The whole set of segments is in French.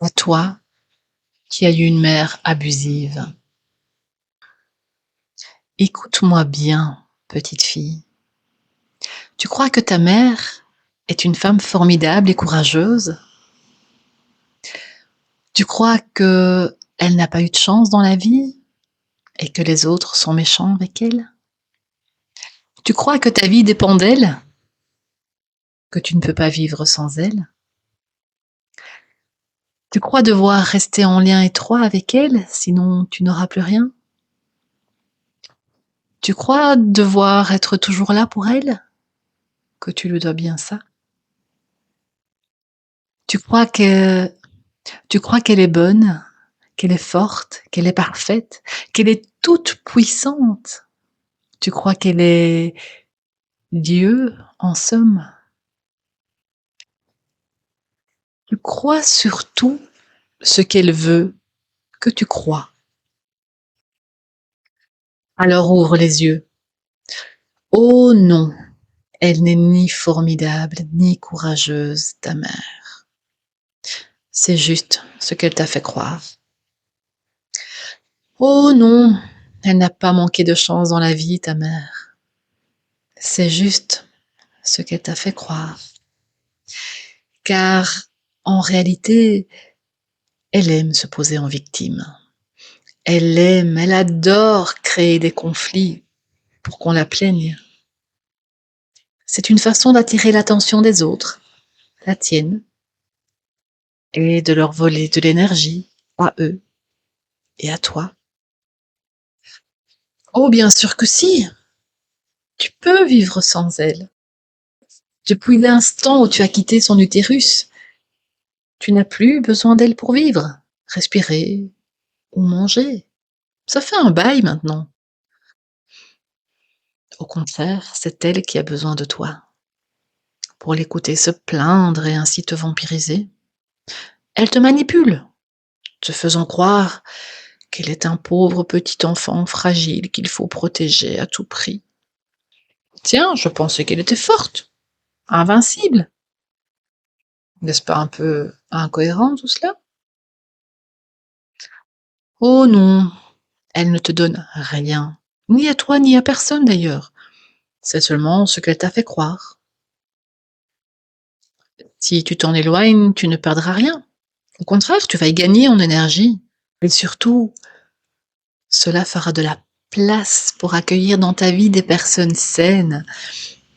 À toi qui as eu une mère abusive. Écoute-moi bien, petite fille. Tu crois que ta mère est une femme formidable et courageuse? Tu crois que elle n'a pas eu de chance dans la vie et que les autres sont méchants avec elle? Tu crois que ta vie dépend d'elle? Que tu ne peux pas vivre sans elle? Tu crois devoir rester en lien étroit avec elle, sinon tu n'auras plus rien? Tu crois devoir être toujours là pour elle? Que tu lui dois bien ça? Tu crois que Tu crois qu'elle est bonne, qu'elle est forte, qu'elle est parfaite, qu'elle est toute puissante? Tu crois qu'elle est Dieu, en somme? Tu crois surtout ce qu'elle veut que tu crois. Alors ouvre les yeux. Oh non, elle n'est ni formidable, ni courageuse, ta mère. C'est juste ce qu'elle t'a fait croire. Oh non, elle n'a pas manqué de chance dans la vie, ta mère. C'est juste ce qu'elle t'a fait croire. Car en réalité, elle aime se poser en victime. Elle adore créer des conflits pour qu'on la plaigne. C'est une façon d'attirer l'attention des autres, la tienne, et de leur voler de l'énergie à eux et à toi. Oh, bien sûr que si, tu peux vivre sans elle. Depuis l'instant où tu as quitté son utérus, tu n'as plus besoin d'elle pour vivre, respirer ou manger. Ça fait un bail maintenant. Au contraire, c'est elle qui a besoin de toi pour l'écouter se plaindre et ainsi te vampiriser. Elle te manipule, te faisant croire qu'elle est un pauvre petit enfant fragile qu'il faut protéger à tout prix. Tiens, je pensais qu'elle était forte, invincible. N'est-ce pas un peu incohérent tout cela? Oh non, elle ne te donne rien, ni à toi ni à personne d'ailleurs. C'est seulement ce qu'elle t'a fait croire. Si tu t'en éloignes, tu ne perdras rien. Au contraire, tu vas y gagner en énergie. Et surtout, cela fera de la place pour accueillir dans ta vie des personnes saines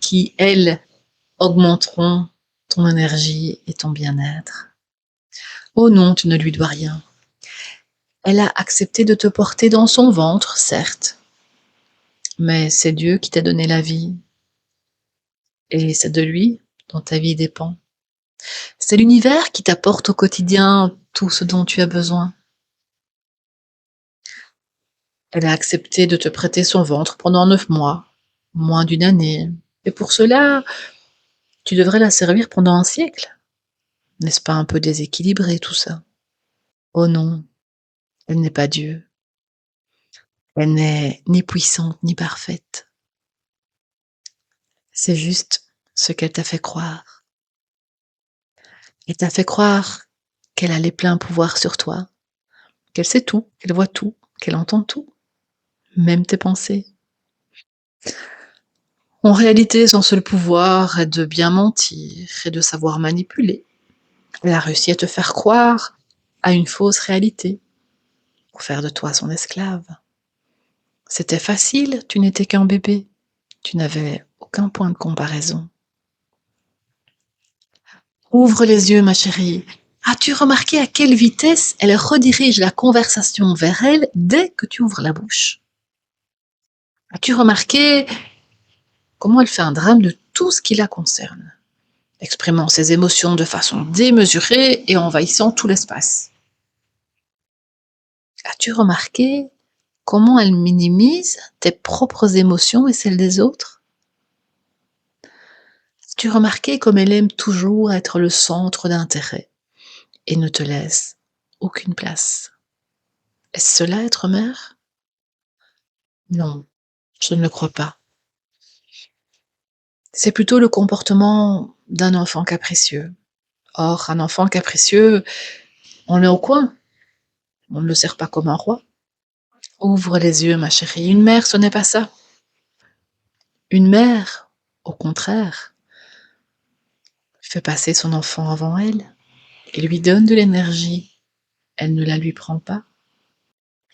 qui, elles, augmenteront ton énergie et ton bien-être. Oh non, tu ne lui dois rien. Elle a accepté de te porter dans son ventre, certes, mais c'est Dieu qui t'a donné la vie et c'est de lui dont ta vie dépend. C'est l'univers qui t'apporte au quotidien tout ce dont tu as besoin. Elle a accepté de te prêter son ventre pendant 9 mois, moins d'une année, et pour cela, tu devrais la servir pendant un siècle. N'est-ce pas un peu déséquilibré tout ça? Oh non, elle n'est pas Dieu. Elle n'est ni puissante ni parfaite. C'est juste ce qu'elle t'a fait croire. Elle t'a fait croire qu'elle a les pleins pouvoirs sur toi, qu'elle sait tout, qu'elle voit tout, qu'elle entend tout, même tes pensées. En réalité, son seul pouvoir est de bien mentir et de savoir manipuler. Elle a réussi à te faire croire à une fausse réalité pour faire de toi son esclave. C'était facile, tu n'étais qu'un bébé. Tu n'avais aucun point de comparaison. Ouvre les yeux, ma chérie. As-tu remarqué à quelle vitesse elle redirige la conversation vers elle dès que tu ouvres la bouche? As-tu remarqué comment elle fait un drame de tout ce qui la concerne, exprimant ses émotions de façon démesurée et envahissant tout l'espace? As-tu remarqué comment elle minimise tes propres émotions et celles des autres? As-tu remarqué comme elle aime toujours être le centre d'intérêt et ne te laisse aucune place? Est-ce cela être mère? Non, je ne le crois pas. C'est plutôt le comportement d'un enfant capricieux. Or, un enfant capricieux On le met au coin, on ne le sert pas comme un roi. Ouvre les yeux, ma chérie. Une mère, ce n'est pas ça. Une mère, au contraire, fait passer son enfant avant elle et lui donne de l'énergie. Elle ne la lui prend pas.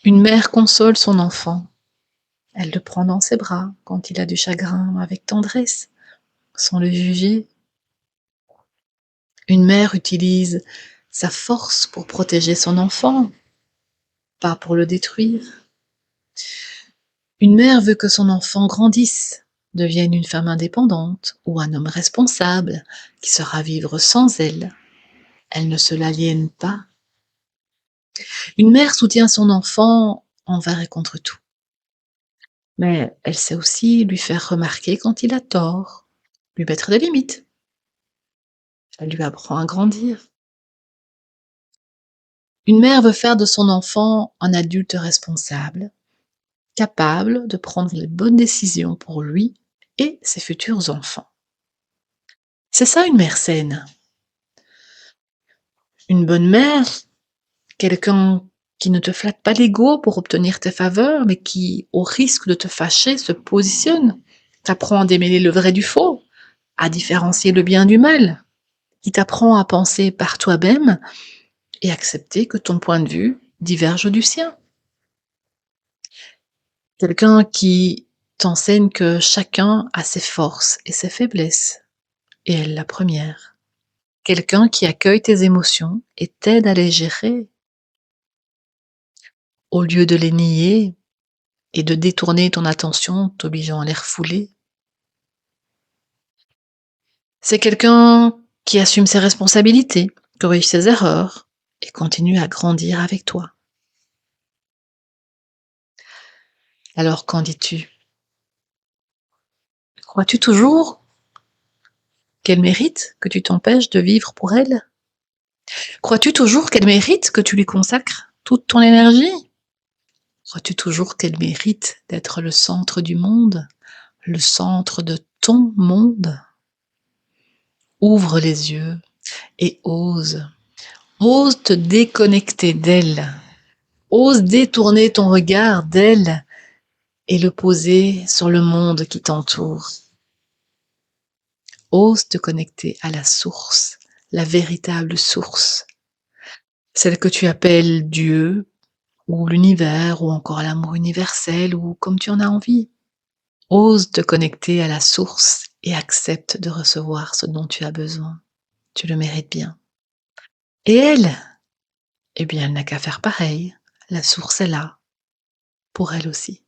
Une mère console son enfant. Elle le prend dans ses bras quand il a du chagrin avec tendresse, sans le juger. Une mère utilise sa force pour protéger son enfant, pas pour le détruire. Une mère veut que son enfant grandisse, devienne une femme indépendante ou un homme responsable qui saura vivre sans elle. Elle ne se l'aliène pas. Une mère soutient son enfant envers et contre tout. Mais elle sait aussi lui faire remarquer quand il a tort, lui mettre des limites. Elle lui apprend à grandir. Une mère veut faire de son enfant un adulte responsable, capable de prendre les bonnes décisions pour lui et ses futurs enfants. C'est ça une mère saine. Une bonne mère, quelqu'un qui ne te flatte pas l'ego pour obtenir tes faveurs, mais qui, au risque de te fâcher, se positionne, t'apprend à démêler le vrai du faux, à différencier le bien du mal, qui t'apprend à penser par toi-même et accepter que ton point de vue diverge du sien. Quelqu'un qui t'enseigne que chacun a ses forces et ses faiblesses, et elle la première. Quelqu'un qui accueille tes émotions et t'aide à les gérer, au lieu de les nier et de détourner ton attention, t'obligeant à les refouler. C'est quelqu'un qui assume ses responsabilités, corrige ses erreurs et continue à grandir avec toi. Alors qu'en dis-tu? Crois-tu toujours qu'elle mérite que tu t'empêches de vivre pour elle? Crois-tu toujours qu'elle mérite que tu lui consacres toute ton énergie? Crois-tu toujours qu'elle mérite d'être le centre du monde, le centre de ton monde? Ouvre les yeux et ose. Ose te déconnecter d'elle. Ose détourner ton regard d'elle et le poser sur le monde qui t'entoure. Ose te connecter à la source, la véritable source, celle que tu appelles Dieu, ou l'univers, ou encore l'amour universel, ou comme tu en as envie. Ose te connecter à la source et accepte de recevoir ce dont tu as besoin. Tu le mérites bien. Et elle, eh bien, elle n'a qu'à faire pareil. La source est là, pour elle aussi.